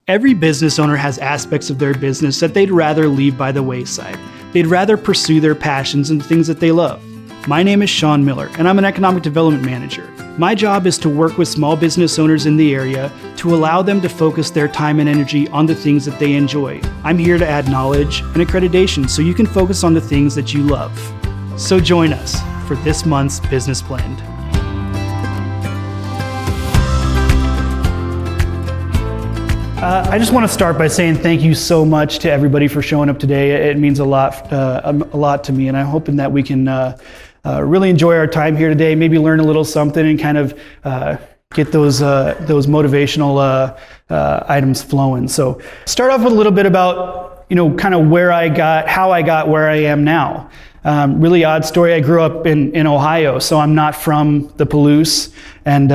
Every business owner has aspects of their business that they'd rather leave by the wayside. They'd rather pursue their passions and the things that they love. My name is Sean Miller, and I'm an economic development manager. My job is to work with small business owners in the area to allow them to focus their time and energy on the things that they enjoy. I'm here to add knowledge and accreditation so you can focus on the things that you love. So join us for this month's Business Blend. I just want to start by saying thank you so much to everybody for showing up today. It means a lot to me, and I'm hoping that we can really enjoy our time here today, maybe learn a little something and kind of get those motivational items flowing. So start off with a little bit about, kind of how I got where I am now. Really odd story. I grew up in Ohio, so I'm not from the Palouse, and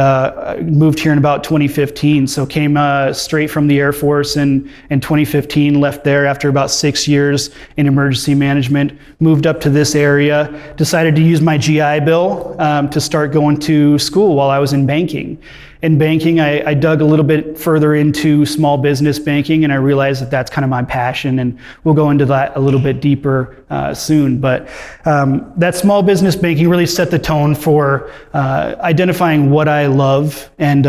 moved here in about 2015. So came straight from the Air Force in 2015, left there after about 6 years in emergency management, moved up to this area, decided to use my GI Bill to start going to school while I was in banking. In banking, I dug a little bit further into small business banking, and I realized that that's kind of my passion, and we'll go into that a little bit deeper soon. But that small business banking really set the tone for identifying what I love and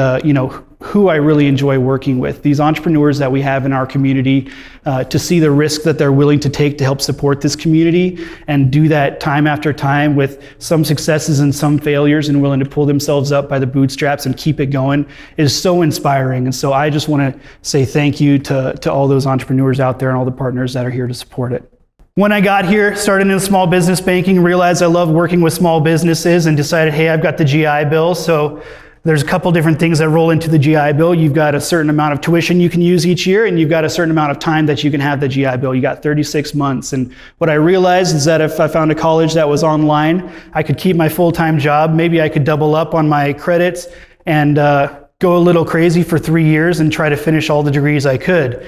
who I really enjoy working with. These entrepreneurs that we have in our community, to see the risk that they're willing to take to help support this community and do that time after time with some successes and some failures and willing to pull themselves up by the bootstraps and keep it going is so inspiring. And so I just want to say thank you to all those entrepreneurs out there and all the partners that are here to support it. When I got here, started in small business banking, realized I love working with small businesses and decided, hey, I've got the GI Bill. So there's a couple different things that roll into the GI Bill. You've got a certain amount of tuition you can use each year, and you've got a certain amount of time that you can have the GI Bill. You got 36 months. And what I realized is that if I found a college that was online, I could keep my full-time job. Maybe I could double up on my credits and go a little crazy for 3 years and try to finish all the degrees I could.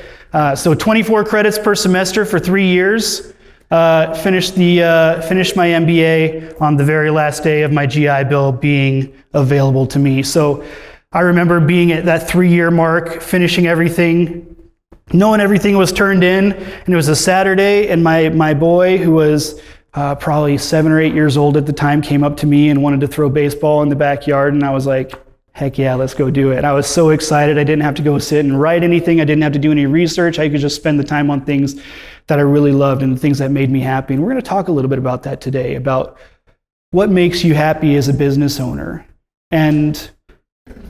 So 24 credits per semester for 3 years. Finished my MBA on the very last day of my GI Bill being available to me. So I remember being at that 3-year mark, finishing everything, knowing everything was turned in, and it was a Saturday, and my boy, who was probably 7 or 8 years old at the time, came up to me and wanted to throw baseball in the backyard, and I was like, heck yeah, let's go do it. I was so excited. I didn't have to go sit and write anything. I didn't have to do any research. I could just spend the time on things that I really loved and the things that made me happy. And we're going to talk a little bit about that today, about what makes you happy as a business owner and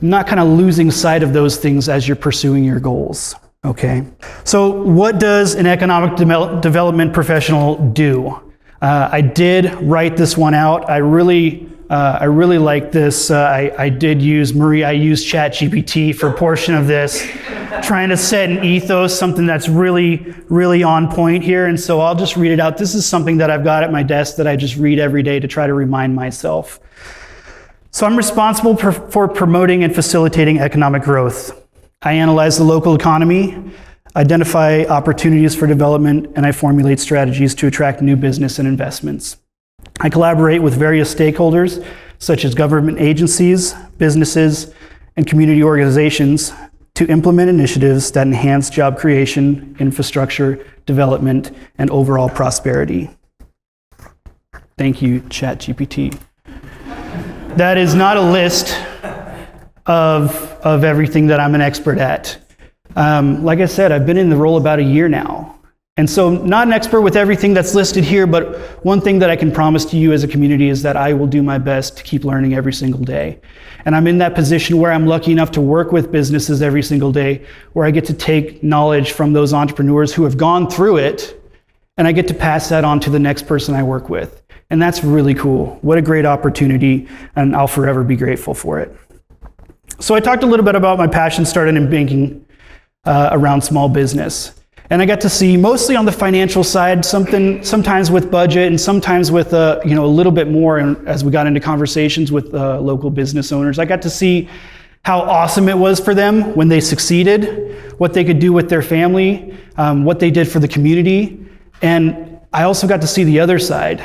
not kind of losing sight of those things as you're pursuing your goals. Okay. So what does an economic development professional do? I did write this one out. I really like this. I used ChatGPT for a portion of this, trying to set an ethos, something that's really, really on point here. And so I'll just read it out. This is something that I've got at my desk that I just read every day to try to remind myself. So I'm responsible for promoting and facilitating economic growth. I analyze the local economy, identify opportunities for development, and I formulate strategies to attract new business and investments. I collaborate with various stakeholders, such as government agencies, businesses, and community organizations to implement initiatives that enhance job creation, infrastructure, development, and overall prosperity. Thank you, ChatGPT. That is not a list of everything that I'm an expert at. Like I said, I've been in the role about a year now. And so not an expert with everything that's listed here, but one thing that I can promise to you as a community is that I will do my best to keep learning every single day. And I'm in that position where I'm lucky enough to work with businesses every single day, where I get to take knowledge from those entrepreneurs who have gone through it, and I get to pass that on to the next person I work with. And that's really cool. What a great opportunity, and I'll forever be grateful for it. So I talked a little bit about my passion started in banking around small business. And I got to see, mostly on the financial side, sometimes with budget and sometimes with a little bit more. And as we got into conversations with local business owners, I got to see how awesome it was for them when they succeeded, what they could do with their family, what they did for the community. And I also got to see the other side,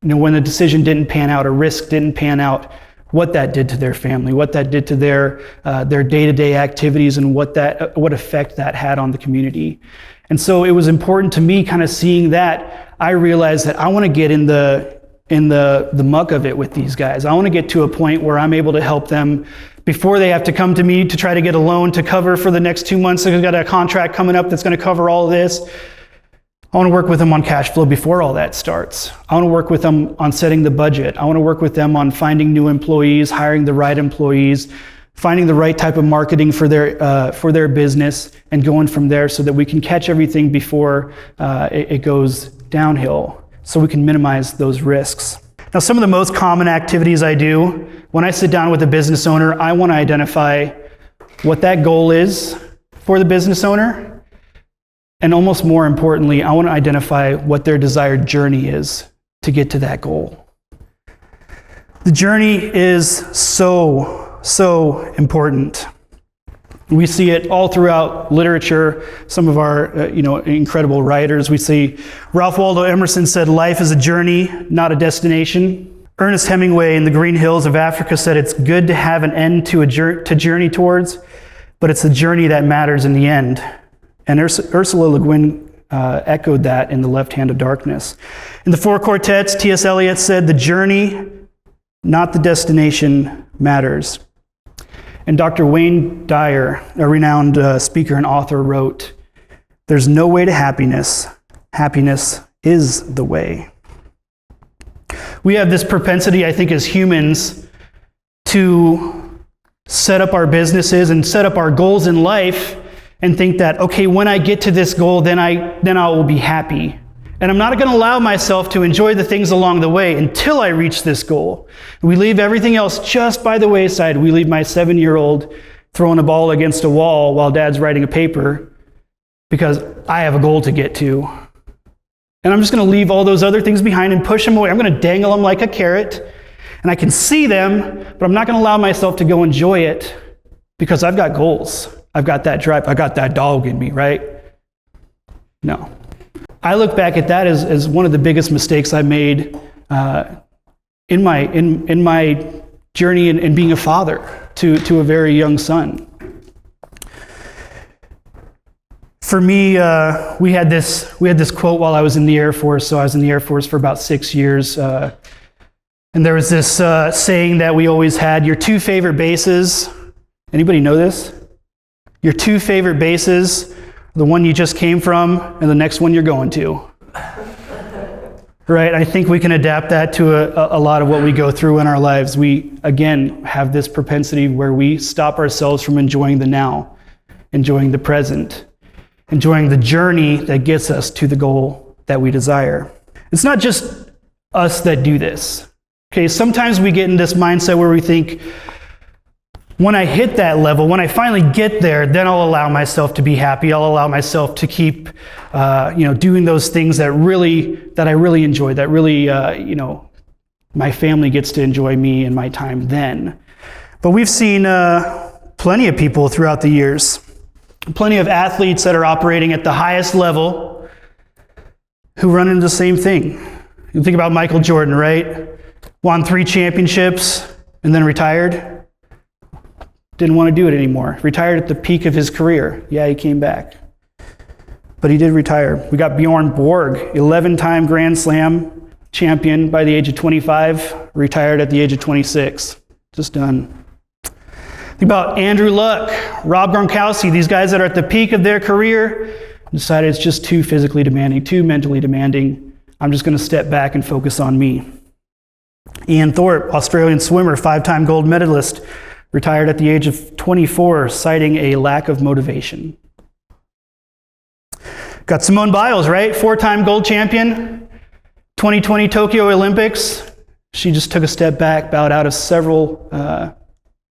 when the decision didn't pan out, a risk didn't pan out, what that did to their family, what that did to their day-to-day activities, and what effect that had on the community. And so it was important to me, kind of seeing that. I realized that I want to get in the muck of it with these guys. I want to get to a point where I'm able to help them before they have to come to me to try to get a loan to cover for the next 2 months. They've got a contract coming up that's going to cover all of this. I want to work with them on cash flow before all that starts. I want to work with them on setting the budget. I want to work with them on finding new employees, hiring the right employees, finding the right type of marketing for their business, and going from there so that we can catch everything before it goes downhill, so we can minimize those risks. Now, some of the most common activities I do when I sit down with a business owner, I want to identify what that goal is for the business owner. And almost more importantly, I want to identify what their desired journey is to get to that goal. The journey is so important. We see it all throughout literature. Some of our incredible writers. We see Ralph Waldo Emerson said, "Life is a journey, not a destination." Ernest Hemingway in The Green Hills of Africa said, "It's good to have an end to journey towards, but it's the journey that matters in the end." And Ursula Le Guin echoed that in The Left Hand of Darkness. In the Four Quartets, T.S. Eliot said, "The journey, not the destination, matters." And Dr. Wayne Dyer, a renowned speaker and author, wrote, "There's no way to happiness. Happiness is the way." We have this propensity, I think, as humans to set up our businesses and set up our goals in life and think that, okay, when I get to this goal, then I will be happy. And I'm not going to allow myself to enjoy the things along the way until I reach this goal. We leave everything else just by the wayside. We leave my 7-year-old throwing a ball against a wall while dad's writing a paper because I have a goal to get to. And I'm just going to leave all those other things behind and push them away. I'm going to dangle them like a carrot, and I can see them, but I'm not going to allow myself to go enjoy it because I've got goals. I've got that drive. I got that dog in me, right? No. I look back at that as one of the biggest mistakes I made in my journey in being a father to a very young son. For me, we had this quote while I was in the Air Force. So I was in the Air Force for about 6 years, and there was this saying that we always had: your 2 favorite bases. Anybody know this? Your 2 favorite bases, the one you just came from and the next one you're going to. Right? I think we can adapt that to a lot of what we go through in our lives. We, again, have this propensity where we stop ourselves from enjoying the now, enjoying the present, enjoying the journey that gets us to the goal that we desire. It's not just us that do this. Okay, sometimes we get in this mindset where we think, when I hit that level, when I finally get there, then I'll allow myself to be happy. I'll allow myself to keep, doing those things that I really enjoy. That really, my family gets to enjoy me and my time then. But we've seen plenty of people throughout the years, plenty of athletes that are operating at the highest level, who run into the same thing. You think about Michael Jordan, right? Won 3 championships and then retired. Didn't want to do it anymore. Retired at the peak of his career. Yeah, he came back. But he did retire. We got Bjorn Borg, 11-time Grand Slam champion by the age of 25, retired at the age of 26. Just done. Think about Andrew Luck, Rob Gronkowski, these guys that are at the peak of their career, decided it's just too physically demanding, too mentally demanding. I'm just going to step back and focus on me. Ian Thorpe, Australian swimmer, 5-time gold medalist, retired at the age of 24, citing a lack of motivation. Got Simone Biles, right? 4-time gold champion, 2020 Tokyo Olympics. She just took a step back, bowed out of several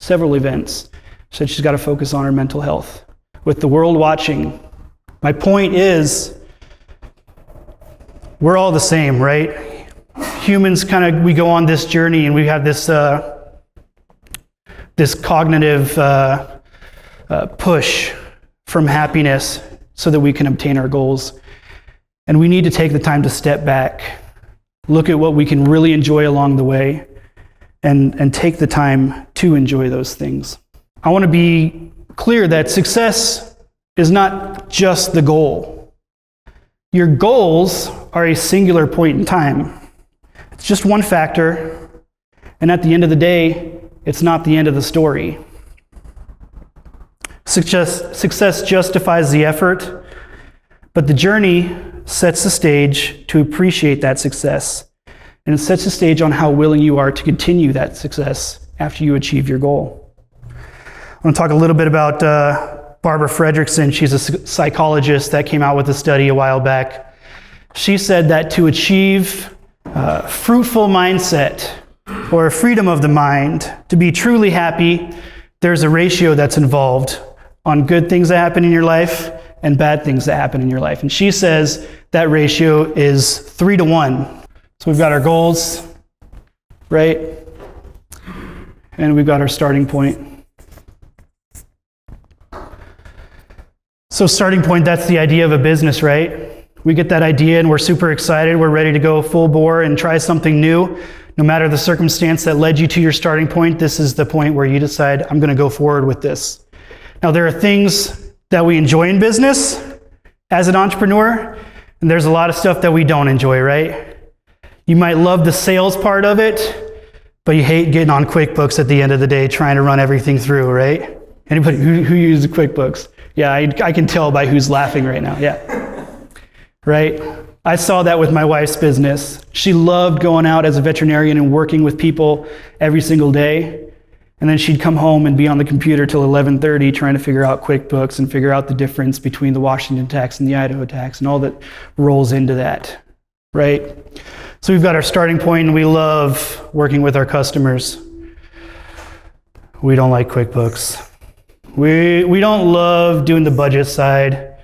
events. Said she's got to focus on her mental health. With the world watching, my point is, we're all the same, right? Humans we go on this journey and we have this cognitive push from happiness so that we can obtain our goals. And we need to take the time to step back, look at what we can really enjoy along the way, and take the time to enjoy those things. I want to be clear that success is not just the goal. Your goals are a singular point in time. It's just one factor, and at the end of the day, it's not the end of the story. Success justifies the effort, but the journey sets the stage to appreciate that success, and it sets the stage on how willing you are to continue that success after you achieve your goal. I want to talk a little bit about Barbara Fredrickson. She's a psychologist that came out with a study a while back. She said that to achieve fruitful mindset or freedom of the mind, to be truly happy, there's a ratio that's involved on good things that happen in your life and bad things that happen in your life. And she says that ratio is 3-to-1. So we've got our goals, right? And we've got our starting point. So starting point, that's the idea of a business, right? We get that idea and we're super excited. We're ready to go full bore and try something new. No matter the circumstance that led you to your starting point, this is the point where you decide, I'm going to go forward with this. Now, there are things that we enjoy in business as an entrepreneur, and there's a lot of stuff that we don't enjoy, right? You might love the sales part of it, but you hate getting on QuickBooks at the end of the day trying to run everything through, right? Anybody who uses QuickBooks? Yeah, I can tell by who's laughing right now. Yeah, right? I saw that with my wife's business. She loved going out as a veterinarian and working with people every single day. And then she'd come home and be on the computer till 11:30 trying to figure out QuickBooks and figure out the difference between the Washington tax and the Idaho tax and all that rolls into that, right? So we've got our starting point and we love working with our customers. We don't like QuickBooks. We don't love doing the budget side,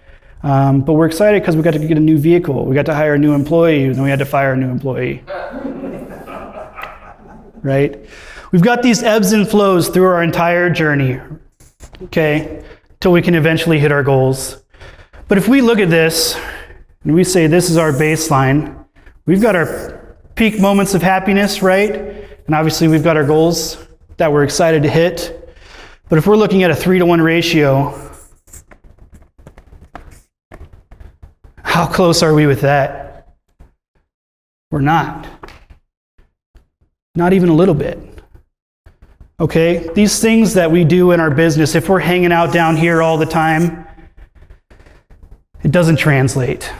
but we're excited because we got to get a new vehicle. We got to hire a new employee, and then we had to fire a new employee, right? We've got these ebbs and flows through our entire journey, okay, till we can eventually hit our goals. But if we look at this and we say this is our baseline, we've got our peak moments of happiness, right? And obviously we've got our goals that we're excited to hit. But if we're looking at a 3-to-1 ratio, how close are we with that? We're not. Not even a little bit. Okay, these things that we do in our business, if we're hanging out down here all the time, it doesn't translate.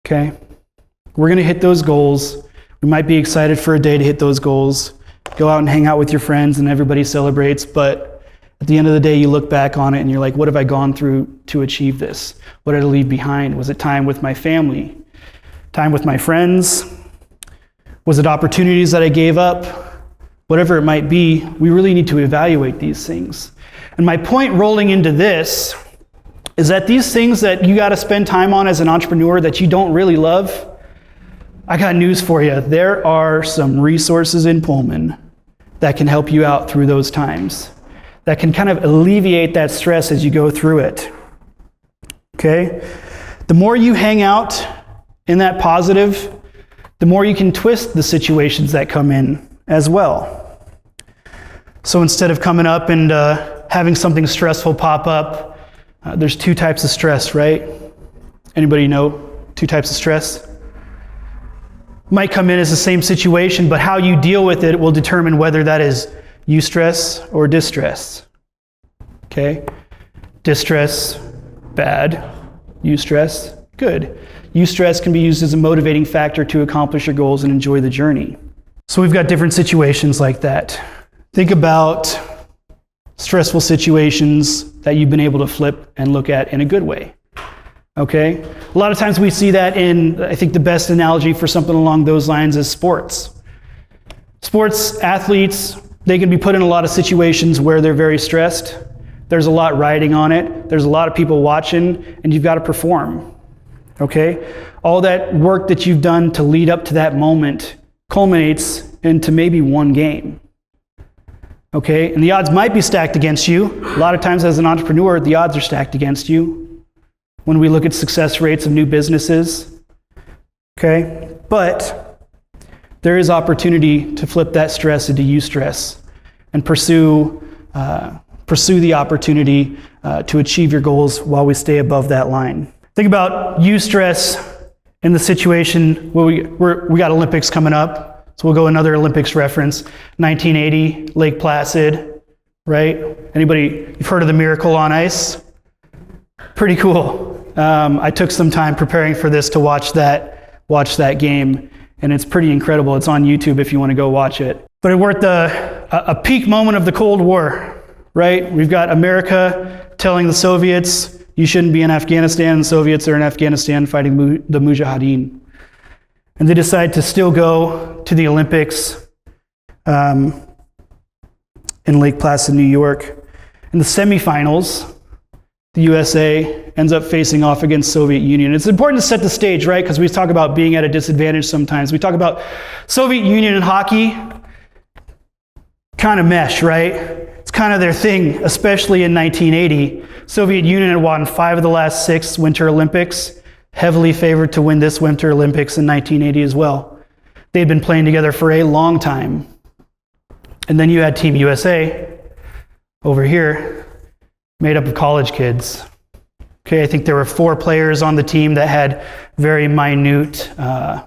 Okay, we're going to hit those goals. We might be excited for a day to hit those goals, go out and hang out with your friends and everybody celebrates, but at the end of the day, you look back on it and you're like, what have I gone through to achieve this? What did I leave behind? Was it time with my family? Time with my friends? Was it opportunities that I gave up? Whatever it might be, we really need to evaluate these things. And my point rolling into this is that these things that you got to spend time on as an entrepreneur that you don't really love, I got news for you. There are some resources in Pullman that can help you out through those times, that can kind of alleviate that stress as you go through it. Okay? The more you hang out in that positive, the more you can twist the situations that come in as well. So instead of coming up and having something stressful pop up, there's 2 types of stress, right? Anybody know 2 types of stress? Might come in as the same situation, but how you deal with it will determine whether that is eustress or distress. Okay? Distress, bad. Eustress, good. Eustress can be used as a motivating factor to accomplish your goals and enjoy the journey. So we've got different situations like that. Think about stressful situations that you've been able to flip and look at in a good way. Okay? A lot of times we see that in, I think the best analogy for something along those lines is sports. Sports athletes, they can be put in a lot of situations where they're very stressed. There's a lot riding on it. There's a lot of people watching, and you've got to perform. Okay? All that work that you've done to lead up to that moment culminates into maybe one game. Okay? And the odds might be stacked against you. A lot of times as an entrepreneur, the odds are stacked against you when we look at success rates of new businesses. Okay? But there is opportunity to flip that stress into eustress and pursue the opportunity to achieve your goals while we stay above that line. Think about eustress in the situation where we got Olympics coming up. So we'll go another Olympics reference. 1980, Lake Placid, right? Anybody, you've heard of the Miracle on Ice? Pretty cool. I took some time preparing for this to watch that game, and it's pretty incredible. It's on YouTube if you want to go watch it. But we're at a peak moment of the Cold War, right? We've got America telling the Soviets, you shouldn't be in Afghanistan, and the Soviets are in Afghanistan fighting the Mujahideen. And they decide to still go to the Olympics in Lake Placid, New York. In the semifinals, the USA ends up facing off against Soviet Union. It's important to set the stage, right? Because we talk about being at a disadvantage sometimes. We talk about Soviet Union and hockey, kind of mesh, right? It's kind of their thing, especially in 1980. Soviet Union had won 5 of the last 6 Winter Olympics, heavily favored to win this Winter Olympics in 1980 as well. They'd been playing together for a long time. And then you had Team USA over here, made up of college kids. Okay, I think there were 4 players on the team that had very minute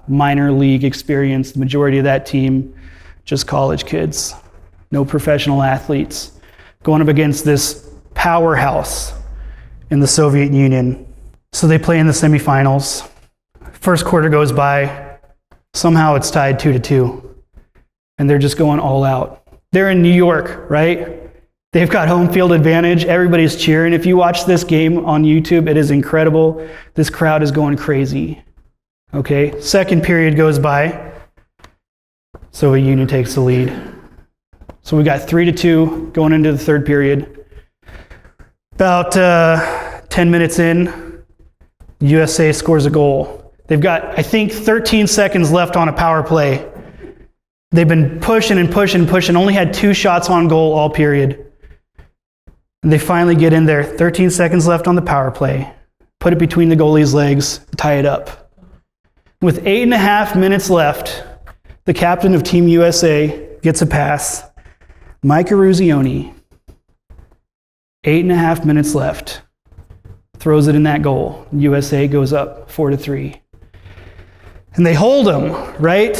minor league experience. The majority of that team, just college kids. No professional athletes. Going up against this powerhouse in the Soviet Union. So they play in the semifinals. First quarter goes by. Somehow it's tied 2-2. And they're just going all out. They're in New York, right? They've got home field advantage. Everybody's cheering. If you watch this game on YouTube, it is incredible. This crowd is going crazy. Okay, second period goes by. Soviet Union takes the lead. So we got 3-2 going into the third period. About 10 minutes in, USA scores a goal. They've got, I think, 13 seconds left on a power play. They've been pushing and pushing, only had 2 shots on goal all period. And they finally get in there, 13 seconds left on the power play, put it between the goalie's legs, tie it up. With 8.5 minutes left, the captain of Team USA gets a pass. Mike Eruzione, 8.5 minutes left, throws it in that goal. USA goes up 4-3. And they hold them, right?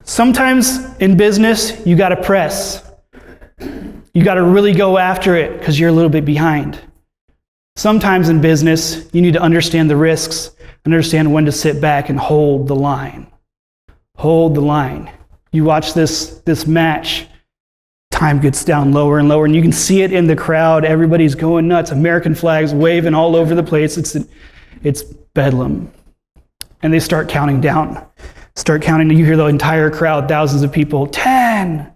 Sometimes in business, you got to press. You got to really go after it because you're a little bit behind. Sometimes in business, you need to understand the risks, understand when to sit back and hold the line. Hold the line. You watch this match, time gets down lower and lower, and you can see it in the crowd. Everybody's going nuts. American flags waving all over the place. It's bedlam. And they start counting down. You hear the entire crowd, thousands of people, 10,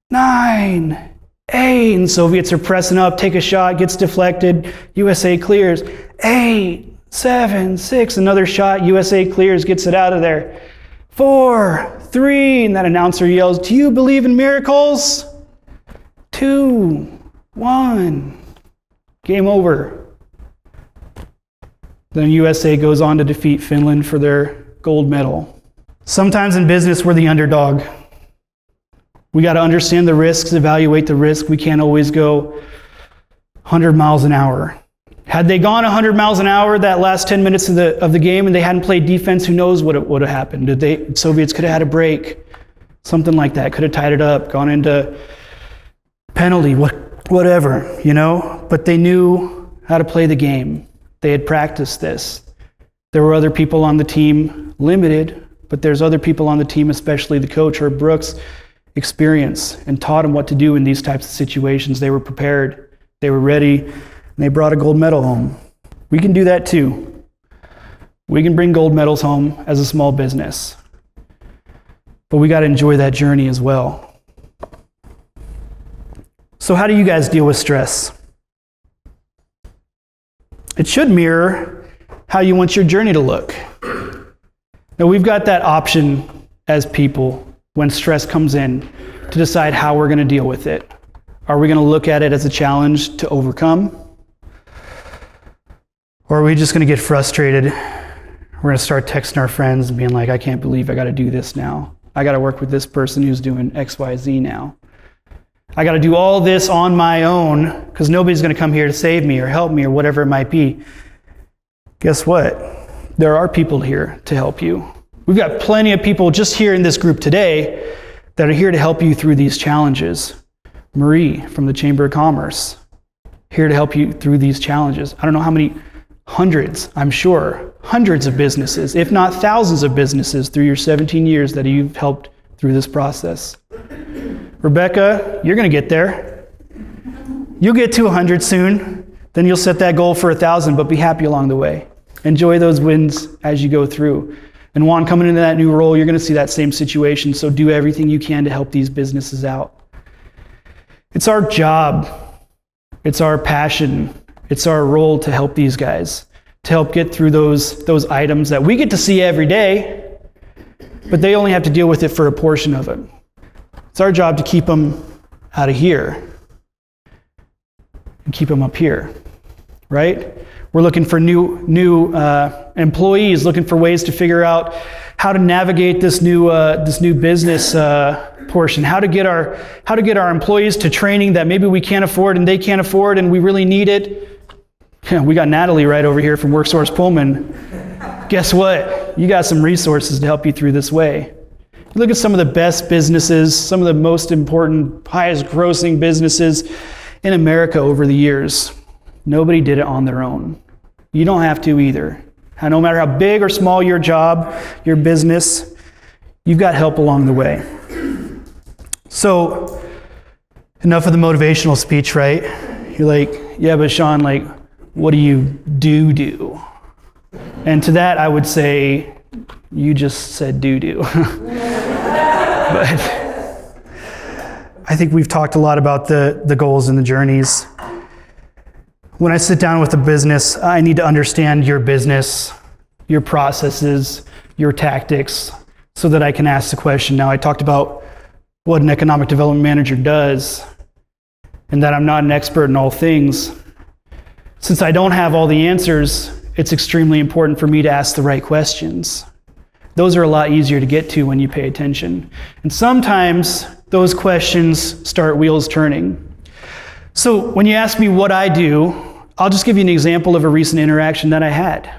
9, 8, and Soviets are pressing up, take a shot, gets deflected, USA clears, 8, 7, 6, another shot, USA clears, gets it out of there, 4, 3, and that announcer yells, do you believe in miracles? 2, 1, game over. Then USA goes on to defeat Finland for their gold medal. Sometimes in business, we're the underdog. We got to understand the risks, evaluate the risk. We can't always go 100 miles an hour. Had they gone 100 miles an hour that last 10 minutes of the game and they hadn't played defense, who knows what would have happened? Soviets could have had a break, something like that. Could have tied it up, gone into penalty, whatever, you know? But they knew how to play the game. They had practiced this. There were other people on the team, limited, but there's other people on the team, especially the coach, Herb Brooks, experience and taught them what to do in these types of situations. They were prepared, they were ready, and they brought a gold medal home. We can do that too. We can bring gold medals home as a small business. But we got to enjoy that journey as well. So how do you guys deal with stress? It should mirror how you want your journey to look. Now we've got that option as people when stress comes in to decide how we're going to deal with it. Are we going to look at it as a challenge to overcome? Or are we just going to get frustrated? We're going to start texting our friends and being like, I can't believe I got to do this now. I got to work with this person who's doing X, Y, Z now. I got to do all this on my own because nobody's going to come here to save me or help me or whatever it might be. Guess what? There are people here to help you. We've got plenty of people just here in this group today that are here to help you through these challenges. Marie from the Chamber of Commerce, here to help you through these challenges. I don't know how many hundreds, I'm sure, hundreds of businesses, if not thousands of businesses through your 17 years that you've helped through this process. Rebecca, you're going to get there. You'll get to 100 soon. Then you'll set that goal for 1,000, but be happy along the way. Enjoy those wins as you go through. And Juan, coming into that new role, you're going to see that same situation, so do everything you can to help these businesses out. It's our job. It's our passion. It's our role to help these guys, to help get through those items that we get to see every day, but they only have to deal with it for a portion of it. It's our job to keep them out of here and keep them up here, right? We're looking for new employees, looking for ways to figure out how to navigate this new business portion, how to get our employees to training that maybe we can't afford and they can't afford and we really need it. Yeah, we got Natalie right over here from WorkSource Pullman. Guess what? You got some resources to help you through this way. Look at some of the best businesses, some of the most important, highest grossing businesses in America over the years. Nobody did it on their own. You don't have to either. No matter how big or small your job, your business, you've got help along the way. So, enough of the motivational speech, right? You're like, yeah, but Sean, like, what do you do? And to that, I would say, you just said do. But I think we've talked a lot about the goals and the journeys. When I sit down with a business, I need to understand your business, your processes, your tactics, so that I can ask the question. Now, I talked about what an economic development manager does, and that I'm not an expert in all things. Since I don't have all the answers, it's extremely important for me to ask the right questions. Those are a lot easier to get to when you pay attention. And sometimes those questions start wheels turning. So when you ask me what I do, I'll just give you an example of a recent interaction that I had.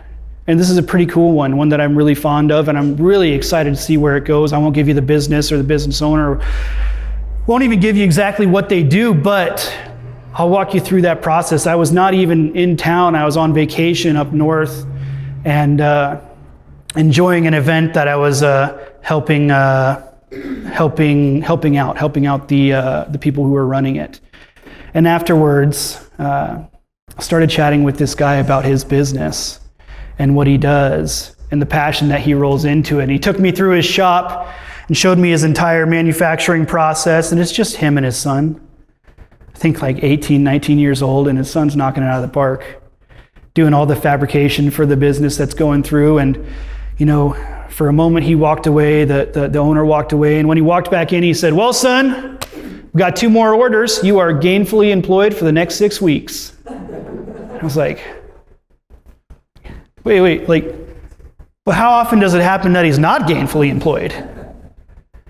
And this is a pretty cool one that I'm really fond of, and I'm really excited to see where it goes. I won't give you the business or the business owner. Won't even give you exactly what they do, but I'll walk you through that process. I was not even in town. I was on vacation up north and enjoying an event that I was helping out the people who were running it. And afterwards, I started chatting with this guy about his business and what he does and the passion that he rolls into it. And he took me through his shop and showed me his entire manufacturing process. And it's just him and his son. I think like 18, 19 years old, and his son's knocking it out of the park, doing all the fabrication for the business that's going through. And, you know, for a moment he walked away, the owner walked away, and when he walked back in, he said, "Well, son, we got 2 more orders. You are gainfully employed for the next 6 weeks." I was like, wait, well, how often does it happen that he's not gainfully employed?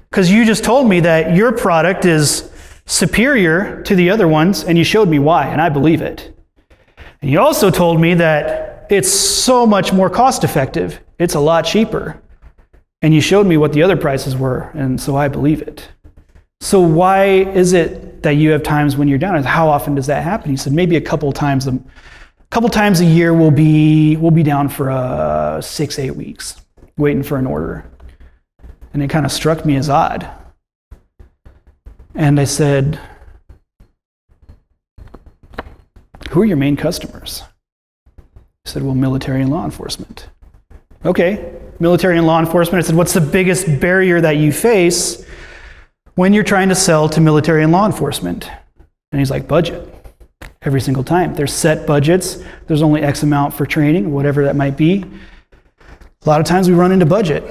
Because you just told me that your product is superior to the other ones, and you showed me why, and I believe it. And you also told me that it's so much more cost effective. It's a lot cheaper. And you showed me what the other prices were, and so I believe it. So why is it that you have times when you're down? How often does that happen? He said, maybe a couple times a year we'll be down for 6-8 weeks, waiting for an order. And it kind of struck me as odd. And I said, "Who are your main customers?" He said, "Well, military and law enforcement." Okay, military and law enforcement. I said, "What's the biggest barrier that you face when you're trying to sell to military and law enforcement?" And he's like, "Budget." Every single time. There's set budgets. There's only X amount for training, whatever that might be. A lot of times we run into budget.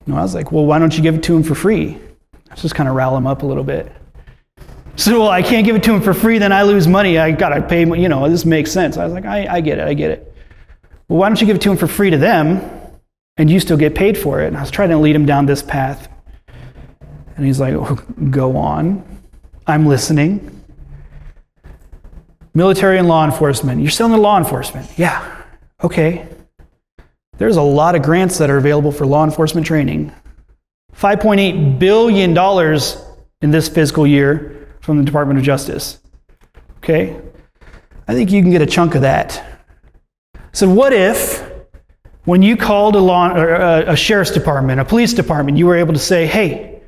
I was like, "Well, why don't you give it to him for free?" Let's just kind of rile him up a little bit. So, "Well, I can't give it to him for free, then I lose money. I got to pay, this makes sense." I was like, I get it. "Well, why don't you give it to him for free to them, and you still get paid for it. And I was trying to lead him down this path. And he's like, oh, go on. I'm listening. Military and law enforcement. You're still in the law enforcement. Yeah. Okay. There's a lot of grants that are available for law enforcement training. $5.8 billion in this fiscal year from the Department of Justice. Okay? I think you can get a chunk of that. So what if, when you called a sheriff's department, a police department, you were able to say, hey,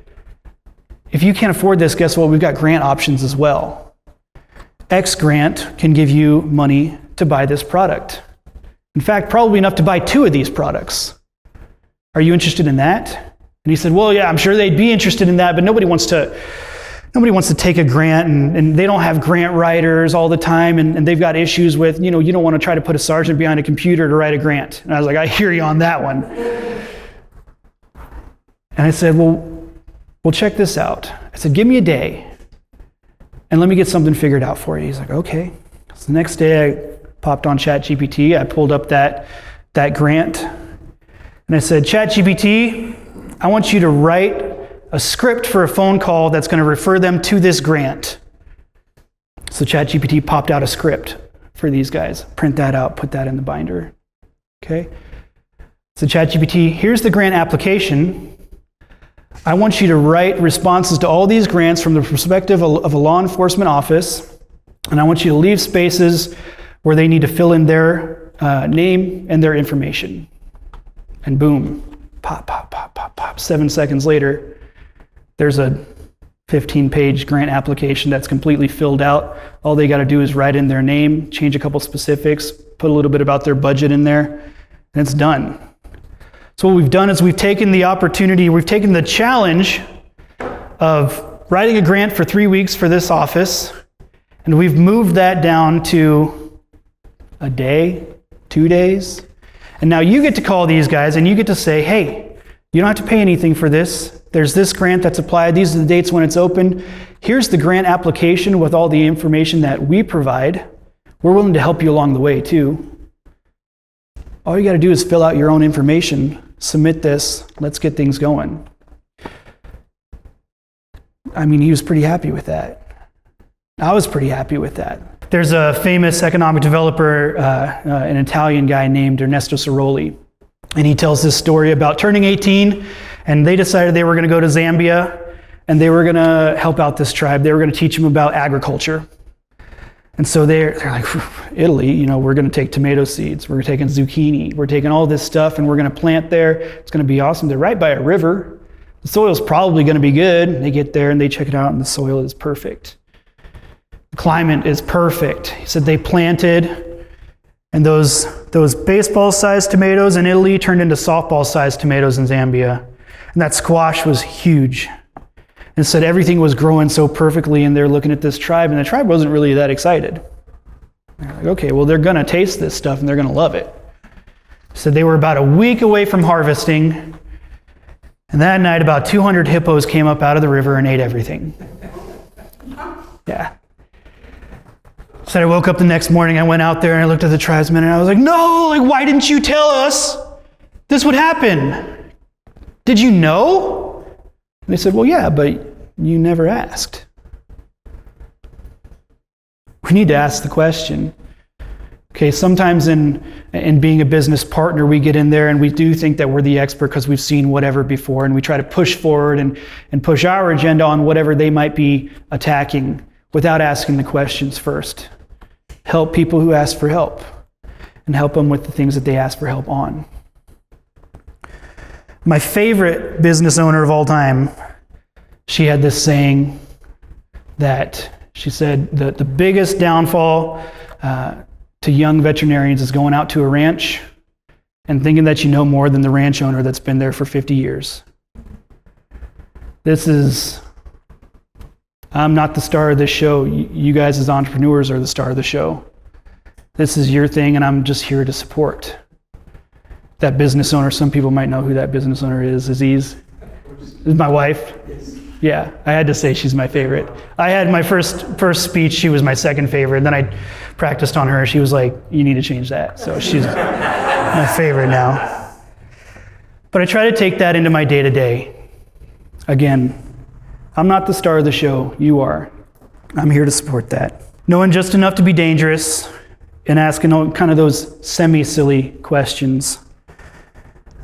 if you can't afford this, guess what? We've got grant options as well. X grant can give you money to buy this product. In fact, probably enough to buy 2 of these products. Are you interested in that? And he said, well, yeah, I'm sure they'd be interested in that, but nobody wants to take a grant, and they don't have grant writers all the time, and they've got issues with, you don't want to try to put a sergeant behind a computer to write a grant. And I was like, I hear you on that one. And I said, well, check this out. I said, give me a day, and let me get something figured out for you. He's like, okay. So the next day, I popped on ChatGPT. I pulled up that grant, and I said, ChatGPT, I want you to write a script for a phone call that's going to refer them to this grant. So ChatGPT popped out a script for these guys. Print that out, put that in the binder. Okay? So ChatGPT, here's the grant application. I want you to write responses to all these grants from the perspective of a law enforcement office, and I want you to leave spaces where they need to fill in their name and their information. And boom, pop, pop, pop, pop, pop. 7 seconds later, there's a 15-page grant application that's completely filled out. All they got to do is write in their name, change a couple specifics, put a little bit about their budget in there, and it's done. So what we've done is we've taken the challenge of writing a grant for 3 weeks for this office, and we've moved that down to a day, 2 days. And now you get to call these guys and you get to say, hey, you don't have to pay anything for this. There's this grant that's applied. These are the dates when it's open. Here's the grant application with all the information that we provide. We're willing to help you along the way too. All you got to do is fill out your own information, submit this, let's get things going. I mean, he was pretty happy with that. I was pretty happy with that. There's a famous economic developer, an Italian guy named Ernesto Ciroli, and he tells this story about turning 18, and they decided they were going to go to Zambia, and they were going to help out this tribe. They were going to teach them about agriculture. And so they're like, Italy, we're going to take tomato seeds, we're taking zucchini, we're taking all this stuff, and we're going to plant there. It's going to be awesome. They're right by a river. The soil's probably going to be good. And they get there, and they check it out, and the soil is perfect. The climate is perfect. He said they planted, and those baseball-sized tomatoes in Italy turned into softball-sized tomatoes in Zambia. And that squash was huge. And said everything was growing so perfectly, and they're looking at this tribe, and the tribe wasn't really that excited. They're like, okay, well, they're going to taste this stuff, and they're going to love it. So they were about a week away from harvesting, and that night about 200 hippos came up out of the river and ate everything. Yeah. So I woke up the next morning, I went out there and I looked at the tribesmen and I was like, no, why didn't you tell us this would happen? Did you know? And they said, well, yeah, but you never asked. We need to ask the question. Okay, sometimes in being a business partner, we get in there and we do think that we're the expert because we've seen whatever before, and we try to push forward and push our agenda on whatever they might be attacking without asking the questions first. Help people who ask for help and help them with the things that they ask for help on. My favorite business owner of all time, she had this saying that she said that the biggest downfall to young veterinarians is going out to a ranch and thinking that you know more than the ranch owner that's been there for 50 years. I'm not the star of this show. You guys as entrepreneurs are the star of the show. This is your thing, and I'm just here to support. That business owner, some people might know who that business owner is. Aziz is my wife. Yeah, I had to say she's my favorite. I had my first speech, she was my second favorite. Then I practiced on her. She was like, you need to change that. So she's my favorite now. But I try to take that into my day-to-day. Again, I'm not the star of the show, you are. I'm here to support that. Knowing just enough to be dangerous and asking kind of those semi-silly questions.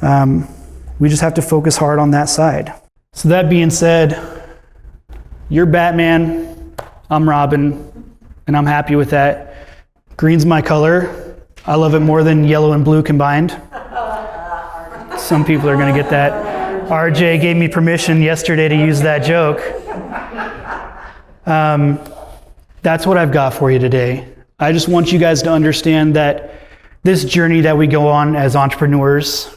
We just have to focus hard on that side. So that being said, you're Batman, I'm Robin, and I'm happy with that. Green's my color. I love it more than yellow and blue combined. Some people are going to get that. RJ gave me permission yesterday to use that joke. That's what I've got for you today. I just want you guys to understand that this journey that we go on as entrepreneurs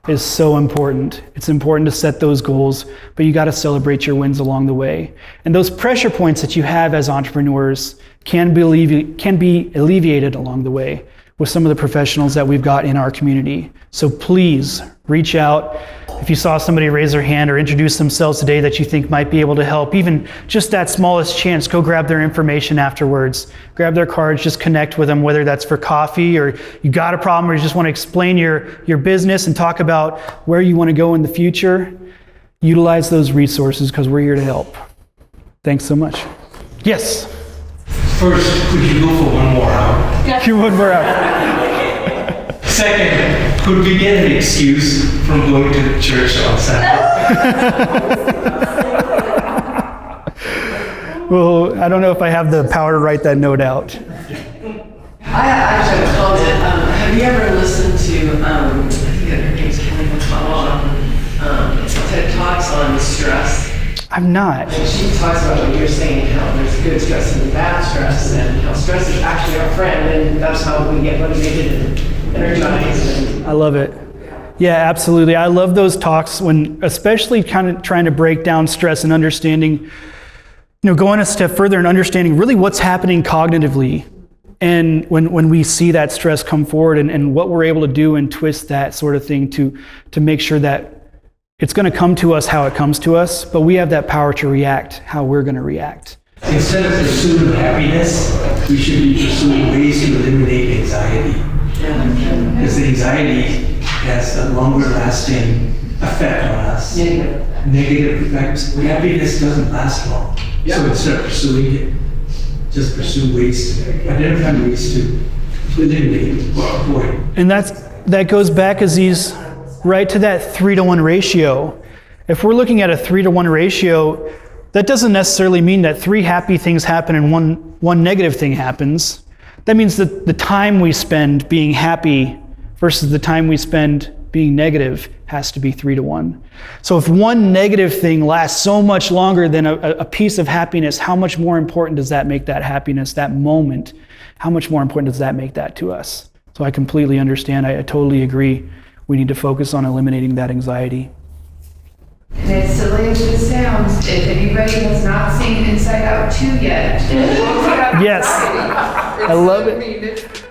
is so important. It's important to set those goals, but you got to celebrate your wins along the way. And those pressure points that you have as entrepreneurs can be alleviated along the way with some of the professionals that we've got in our community. So please reach out. If you saw somebody raise their hand or introduce themselves today that you think might be able to help, even just that smallest chance, go grab their information afterwards. Grab their cards, just connect with them, whether that's for coffee or you got a problem or you just want to explain your business and talk about where you want to go in the future. Utilize those resources because we're here to help. Thanks so much. Yes? First, could you go for one more hour? One more hour. Second, could we get an excuse from going to church on Saturday? Well, I don't know if I have the power to write that note out. I actually have a comment. Have you ever listened to, I think her name's Kelly McCullough, TED Talks on stress? I'm not. And she talks about what you're saying, how there's good stress and bad stress, and how stress is actually our friend, and that's how we get motivated and energized. I love it. Yeah, absolutely. I love those talks when, especially kind of trying to break down stress and understanding, going a step further and understanding really what's happening cognitively. And when we see that stress come forward and what we're able to do and twist that sort of thing to make sure that it's going to come to us how it comes to us, but we have that power to react how we're going to react. Instead of pursuing happiness, we should be pursuing ways to eliminate anxiety. Because the anxiety has a longer lasting effect on us. Negative effects. Happiness doesn't last long. So instead of pursuing it, just pursue ways to identify ways to eliminate or avoid. And that goes back, Aziz, right to that 3-to-1 ratio. If we're looking at a 3-to-1 ratio, that doesn't necessarily mean that 3 happy things happen and one negative thing happens. That means that the time we spend being happy versus the time we spend being negative has to be 3-to-1. So if one negative thing lasts so much longer than a piece of happiness, how much more important does that make that happiness, that moment? How much more important does that make that to us? So I completely understand. I totally agree. We need to focus on eliminating that anxiety. And as silly as it sounds, if anybody has not seen Inside Out 2 yet, Yes, I love it.